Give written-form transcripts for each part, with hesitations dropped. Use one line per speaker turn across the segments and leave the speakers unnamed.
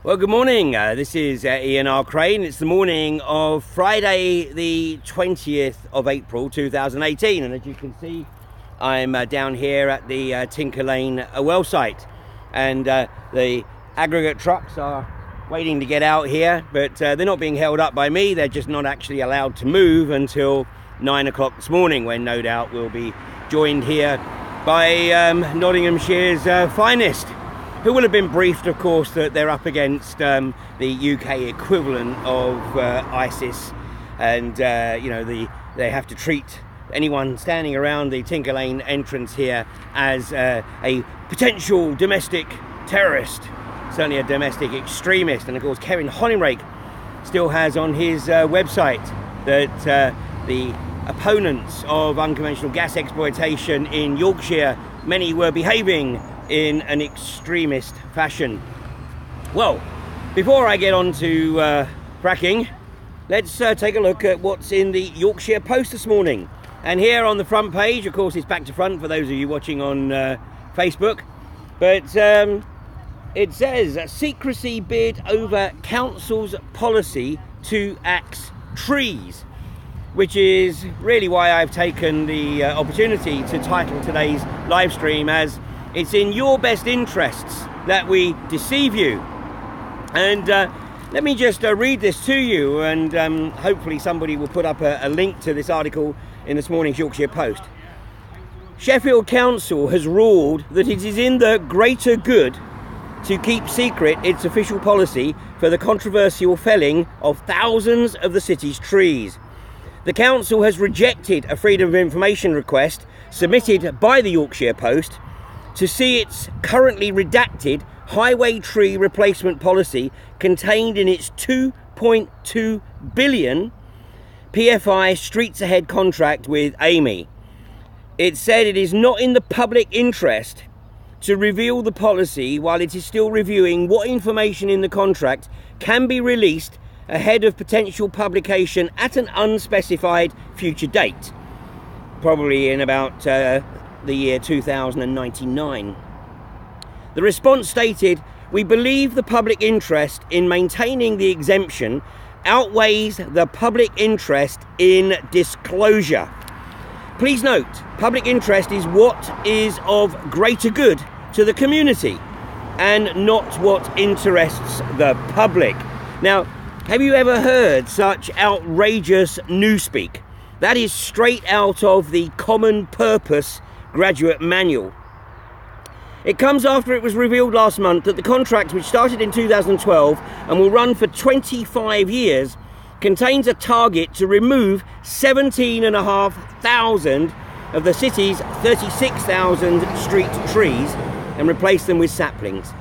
Well, good morning. This is Ian R. Crane. It's the morning of Friday, the 20th of April 2018. And as you can see, I'm down here at the Tinker Lane well site. And the aggregate trucks are waiting to get out here, but they're not being held up by me. They're just not actually allowed to move until 9 o'clock this morning, when no doubt we'll be joined here by Nottinghamshire's finest, who will have been briefed, of course, that they're up against the UK equivalent of ISIS, and they have to treat anyone standing around the Tinker Lane entrance here as a potential domestic terrorist, certainly a domestic extremist. And of course, Kevin Honningrake still has on his website that the opponents of unconventional gas exploitation in Yorkshire, many were behaving in an extremist fashion. Well, before I get on to fracking, let's take a look at what's in the Yorkshire Post this morning. And here on the front page, of course, it's back to front for those of you watching on Facebook, but it says secrecy bid over council's policy to axe trees, which is really why I've taken the opportunity to title today's live stream as "It's in your best interests that we deceive you." And let me just read this to you, and hopefully somebody will put up a link to this article in this morning's Yorkshire Post. Sheffield Council has ruled that it is in the greater good to keep secret its official policy for the controversial felling of thousands of the city's trees. The council has rejected a Freedom of Information request submitted by the Yorkshire Post to see its currently redacted highway tree replacement policy contained in its £2.2 billion PFI Streets Ahead contract with AMEY. It said it is not in the public interest to reveal the policy while it is still reviewing what information in the contract can be released ahead of potential publication at an unspecified future date, probably in about the year 2099. The response stated, "We believe the public interest in maintaining the exemption outweighs the public interest in disclosure. Please note, public interest is what is of greater good to the community and not what interests the public." Now, have you ever heard such outrageous newspeak? That is straight out of the Common Purpose Graduate Manual. It comes after it was revealed last month that the contract, which started in 2012 and will run for 25 years, contains a target to remove 17,500 of the city's 36,000 street trees and replace them with saplings.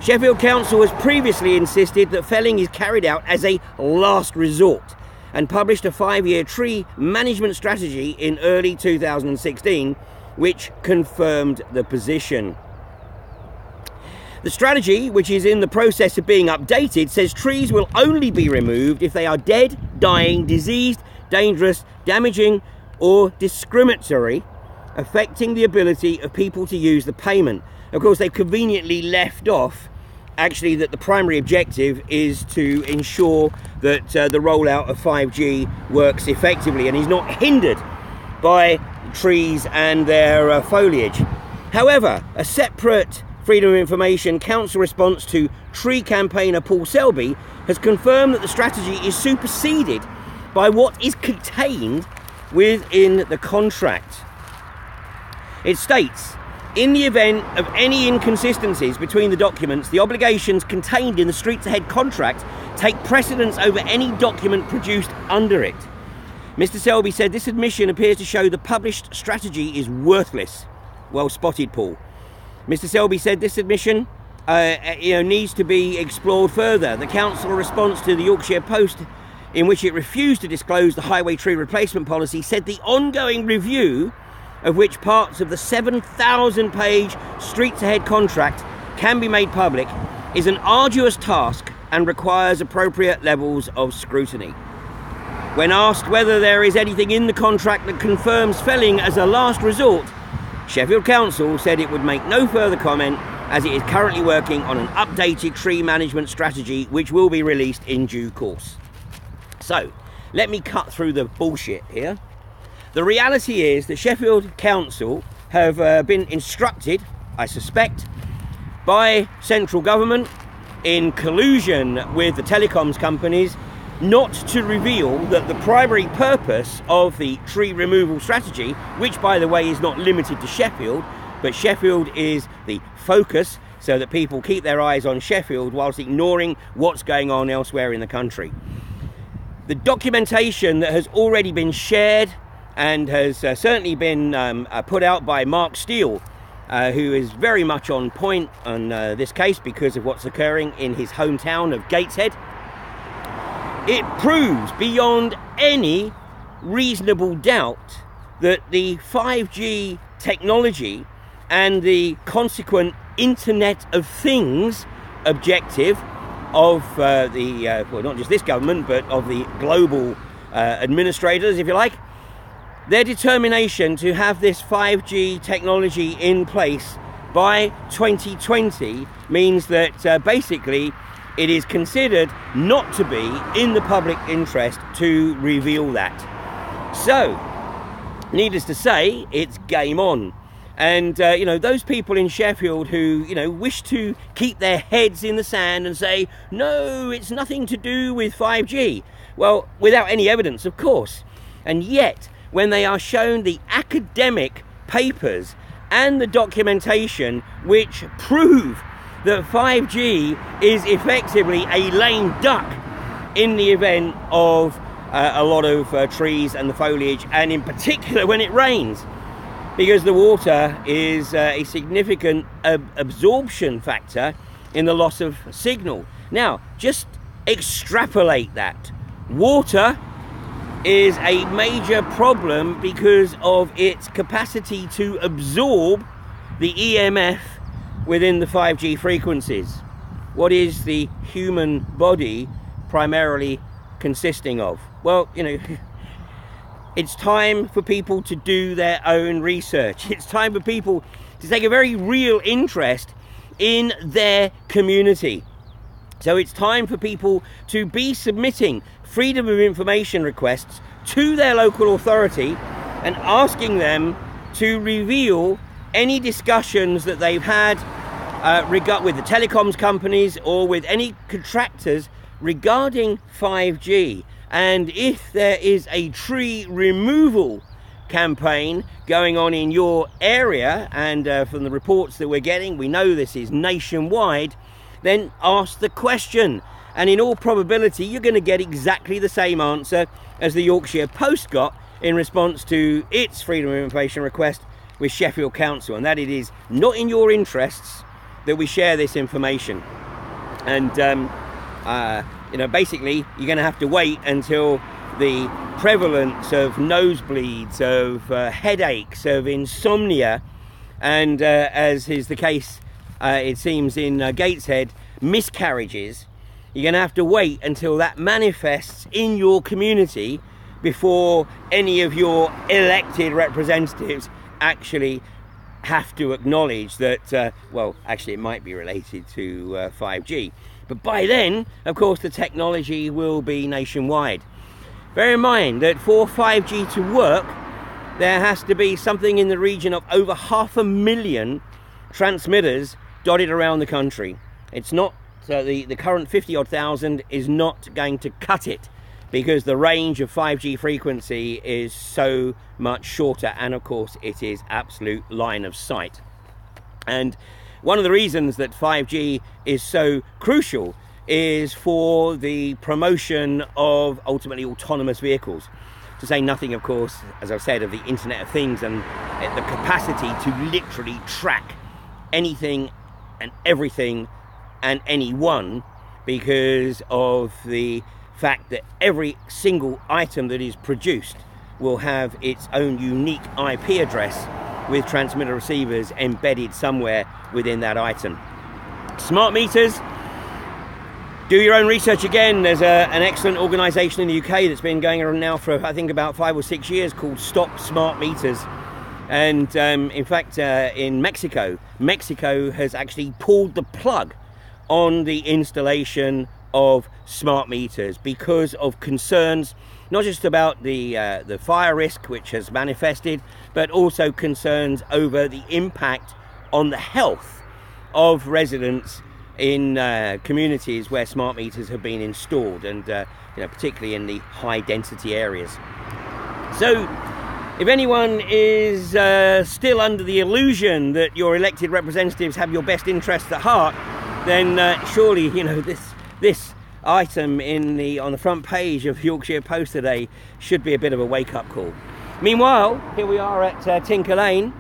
Sheffield Council has previously insisted that felling is carried out as a last resort and published a 5-year tree management strategy in early 2016, which confirmed the position. The strategy, which is in the process of being updated, says trees will only be removed if they are dead, dying, diseased, dangerous, damaging, or discriminatory, affecting the ability of people to use the pavement. Of course, they've conveniently left off actually that the primary objective is to ensure that the rollout of 5G works effectively and is not hindered by trees and their foliage. However, a separate Freedom of Information Council response to tree campaigner Paul Selby has confirmed that the strategy is superseded by what is contained within the contract. It states, "In the event of any inconsistencies between the documents, the obligations contained in the Streets Ahead contract take precedence over any document produced under it." Mr. Selby said this admission appears to show the published strategy is worthless. Well spotted, Paul. Mr. Selby said this admission needs to be explored further. The council response to the Yorkshire Post, in which it refused to disclose the highway tree replacement policy, said the ongoing review, of which parts of the 7,000-page Streets Ahead contract can be made public, is an arduous task and requires appropriate levels of scrutiny. When asked whether there is anything in the contract that confirms felling as a last resort, Sheffield Council said it would make no further comment as it is currently working on an updated tree management strategy which will be released in due course. So, let me cut through the bullshit here. The reality is that Sheffield Council have been instructed, I suspect, by central government in collusion with the telecoms companies not to reveal that the primary purpose of the tree removal strategy, which by the way is not limited to Sheffield, but Sheffield is the focus so that people keep their eyes on Sheffield whilst ignoring what's going on elsewhere in the country. The documentation that has already been shared and has certainly been put out by Mark Steele, who is very much on point on this case because of what's occurring in his hometown of Gateshead. It proves beyond any reasonable doubt that the 5G technology and the consequent Internet of Things objective of well, not just this government, but of the global administrators, if you like, their determination to have this 5G technology in place by 2020 means that basically it is considered not to be in the public interest to reveal that. So, needless to say, it's game on. And, you know, those people in Sheffield who, you know, wish to keep their heads in the sand and say, no, it's nothing to do with 5G. Well, without any evidence, of course. And yet, when they are shown the academic papers and the documentation which prove that 5G is effectively a lame duck in the event of a lot of trees and the foliage, and in particular when it rains, because the water is a significant absorption factor in the loss of signal. Now, just extrapolate that. Water is a major problem because of its capacity to absorb the EMF within the 5G frequencies. What is the human body primarily consisting of? Well, you know, it's time for people to do their own research. It's time for people to take a very real interest in their community. So it's time for people to be submitting freedom of information requests to their local authority and asking them to reveal any discussions that they've had with the telecoms companies or with any contractors regarding 5G. And if there is a tree removal campaign going on in your area, and from the reports that we're getting, we know this is nationwide, then ask the question. And in all probability, you're going to get exactly the same answer as the Yorkshire Post got in response to its freedom of information request with Sheffield Council, and that it is not in your interests that we share this information. And you know, basically you're going to have to wait until the prevalence of nosebleeds, of headaches, of insomnia, and as is the case it seems in Gateshead, miscarriages. You're going to have to wait until that manifests in your community before any of your elected representatives actually have to acknowledge that, well, actually it might be related to 5G. But by then, of course, the technology will be nationwide. Bear in mind that for 5G to work, there has to be something in the region of over 500,000 transmitters dotted around the country. It's not, the current 50-odd thousand is not going to cut it, because the range of 5G frequency is so much shorter, and of course it is absolute line of sight. And one of the reasons that 5G is so crucial is for the promotion of ultimately autonomous vehicles, to say nothing, of course, as I've said, of the Internet of Things and the capacity to literally track anything and everything and anyone, because of the fact that every single item that is produced will have its own unique IP address with transmitter receivers embedded somewhere within that item. Smart meters, do your own research again. There's an excellent organisation in the UK that's been going around now for I think about 5 or 6 years called Stop Smart Meters, And in fact, in Mexico has actually pulled the plug on the installation of smart meters because of concerns not just about the fire risk which has manifested, but also concerns over the impact on the health of residents in communities where smart meters have been installed, and particularly in the high density areas. So if anyone is still under the illusion that your elected representatives have your best interests at heart, then surely this item on the front page of Yorkshire Post today should be a bit of a wake-up call. Meanwhile, here we are at Tinker Lane,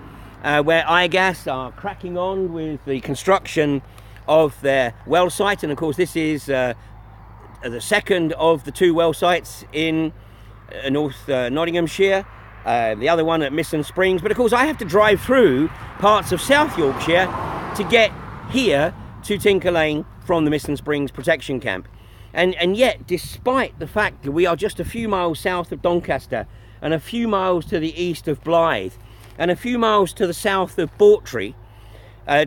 where iGas are cracking on with the construction of their well site, and of course this is the second of the two well sites in North Nottinghamshire, the other one at Misson Springs. But of course I have to drive through parts of South Yorkshire to get here to Tinker Lane from the Misson Springs protection camp. And yet, despite the fact that we are just a few miles south of Doncaster and a few miles to the east of Blythe and a few miles to the south of Bawtry,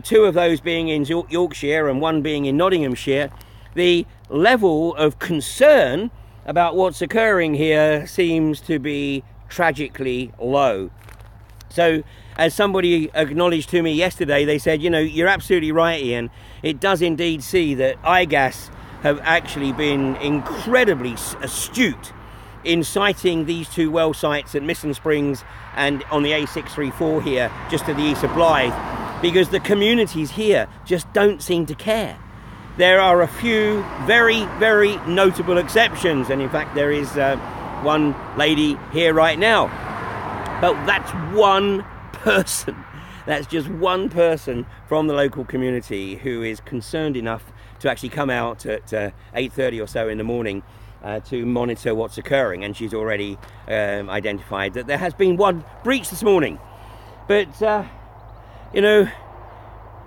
two of those being in Yorkshire and one being in Nottinghamshire, the level of concern about what's occurring here seems to be tragically low. So, as somebody acknowledged to me yesterday, they said, you're absolutely right, Ian. It does indeed see that iGas have actually been incredibly astute in siting these two well sites at Misson Springs and on the A634 here, just to the east of Blythe, because the communities here just don't seem to care. There are a few very, very notable exceptions, and in fact there is one lady here right now. But that's one person. That's just one person from the local community who is concerned enough to actually come out at 8:30 or so in the morning to monitor what's occurring, and she's already identified that there has been one breach this morning. But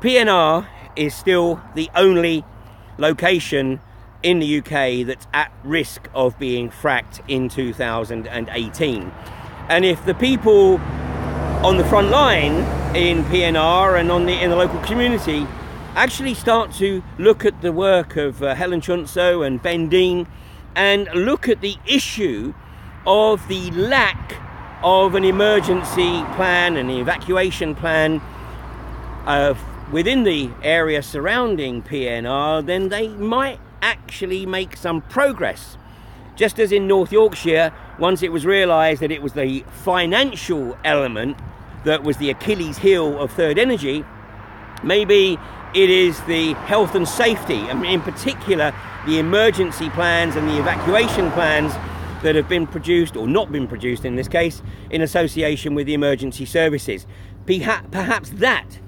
PNR is still the only location in the UK that's at risk of being fracked in 2018. And if the people on the front line in PNR and in the local community actually start to look at the work of Helen Chunso and Ben Dean and look at the issue of the lack of an emergency plan and evacuation plan within the area surrounding PNR, then they might actually make some progress. Just as in North Yorkshire, once it was realised that it was the financial element that was the Achilles heel of Third Energy, maybe it is the health and safety, and in particular the emergency plans and the evacuation plans that have been produced, or not been produced in this case, in association with the emergency services. Perhaps that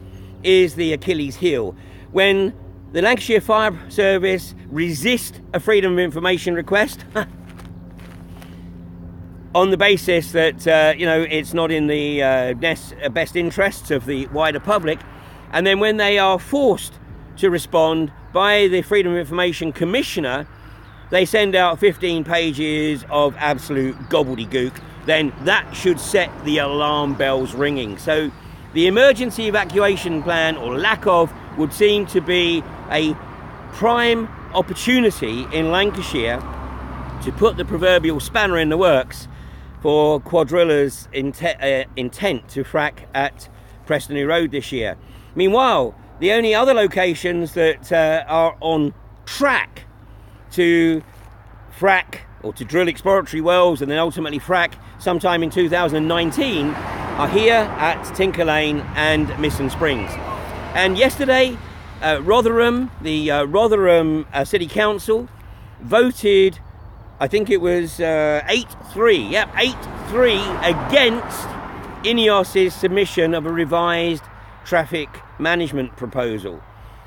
is the Achilles heel. When the Lancashire Fire Service resist a Freedom of Information request on the basis that it's not in the best interests of the wider public, and then when they are forced to respond by the Freedom of Information Commissioner, they send out 15 pages of absolute gobbledygook, then that should set the alarm bells ringing. So the emergency evacuation plan, or lack of, would seem to be a prime opportunity in Lancashire to put the proverbial spanner in the works for Quadrilla's intent to frack at Prestonby Road this year. Meanwhile, the only other locations that are on track to frack or to drill exploratory wells and then ultimately frack sometime in 2019 are here at Tinker Lane and Misson Springs. And yesterday, Rotherham, the Rotherham City Council voted, I think it was 8-3, yep, 8-3 against INEOS's submission of a revised traffic management proposal.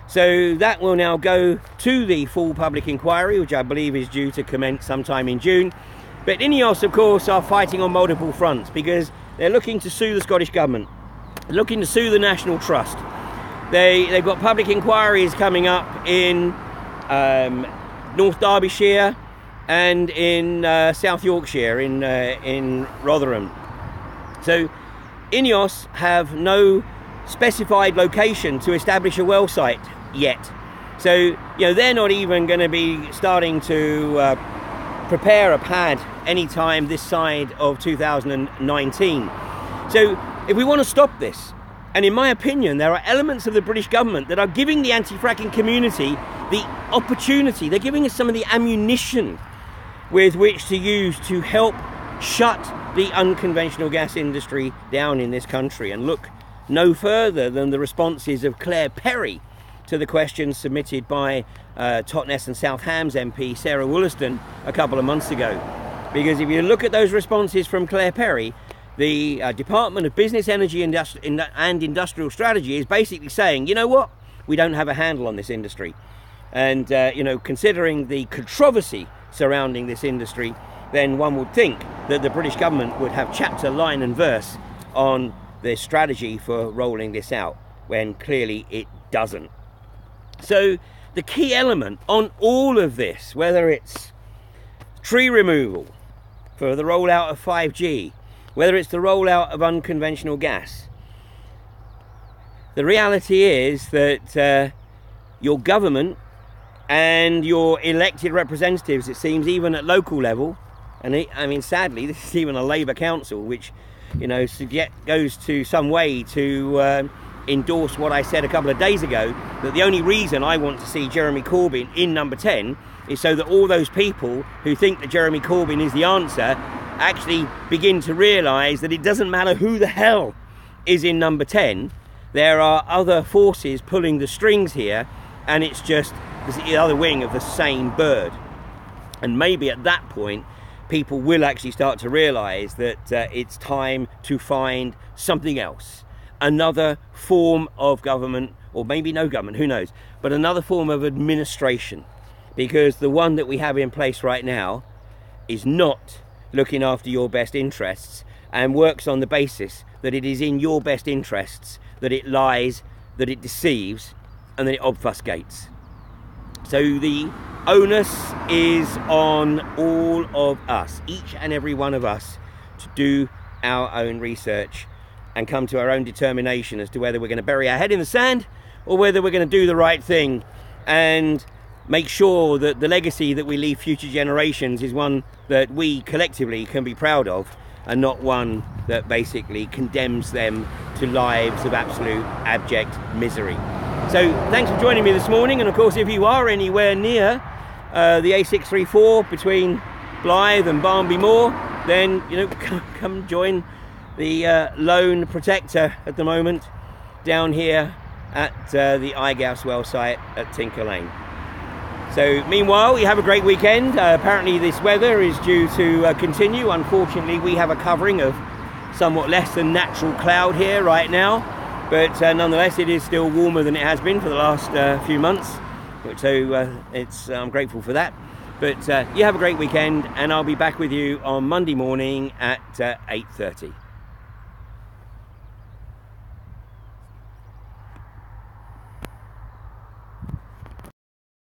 So that will now go to the full public inquiry, which I believe is due to commence sometime in June. But INEOS, of course, are fighting on multiple fronts because they're looking to sue the Scottish Government, they're looking to sue the National Trust. They've got public inquiries coming up in North Derbyshire and in South Yorkshire, in Rotherham. So INEOS have no specified location to establish a well site yet. So, you know, they're not even going to be starting to prepare a pad anytime this side of 2019. So, if we want to stop this, and in my opinion, there are elements of the British government that are giving the anti-fracking community the opportunity, they're giving us some of the ammunition with which to use to help shut the unconventional gas industry down in this country. And look no further than the responses of Claire Perry to the questions submitted by Totnes and South Hams MP Sarah Wollaston a couple of months ago. Because if you look at those responses from Claire Perry, the Department of Business, Energy and Industrial Strategy is basically saying, you know what, we don't have a handle on this industry. And, you know, considering the controversy surrounding this industry, then one would think that the British government would have chapter, line and verse on their strategy for rolling this out, when clearly it doesn't. So the key element on all of this, whether it's tree removal for the rollout of 5G, whether it's the rollout of unconventional gas, the reality is that your government and your elected representatives, it seems, even at local level, and I mean, sadly, this is even a Labour council, which, you know, goes to some way to endorse what I said a couple of days ago, that the only reason I want to see Jeremy Corbyn in number 10 is so that all those people who think that Jeremy Corbyn is the answer actually begin to realise that it doesn't matter who the hell is in number 10. There are other forces pulling the strings here, and it's just the other wing of the same bird. And maybe at that point people will actually start to realise that it's time to find something else, another form of government, or maybe no government, who knows, but another form of administration, because the one that we have in place right now is not looking after your best interests and works on the basis that it is in your best interests, that it lies, that it deceives, and that it obfuscates. So the onus is on all of us, each and every one of us, to do our own research and come to our own determination as to whether we're going to bury our head in the sand or whether we're going to do the right thing and make sure that the legacy that we leave future generations is one that we collectively can be proud of, and not one that basically condemns them to lives of absolute abject misery. So thanks for joining me this morning, and of course if you are anywhere near the A634 between Blythe and Barnby Moor, then, you know, come join the Lone Protector at the moment down here at the iGas well site at Tinker Lane. So meanwhile, you have a great weekend. Apparently this weather is due to continue. Unfortunately, we have a covering of somewhat less than natural cloud here right now, but nonetheless it is still warmer than it has been for the last few months, so I'm grateful for that. But you have a great weekend, and I'll be back with you on Monday morning at 8:30.